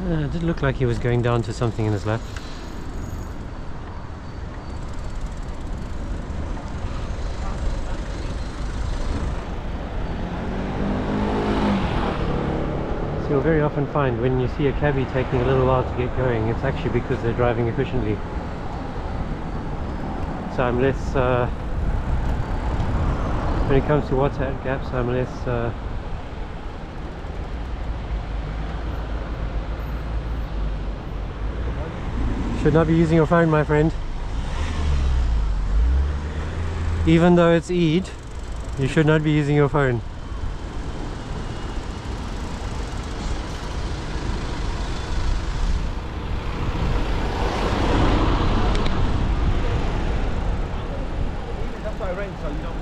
It did look like he was going down to something in his lap. So you'll very often find when you see a cabbie taking a little while to get going, it's actually because they're driving efficiently. So I'm less, when it comes to WhatsApp gaps, I'm less should not be using your phone, my friend. Even though it's Eid, you should not be using your phone. That's what I rent, so you don't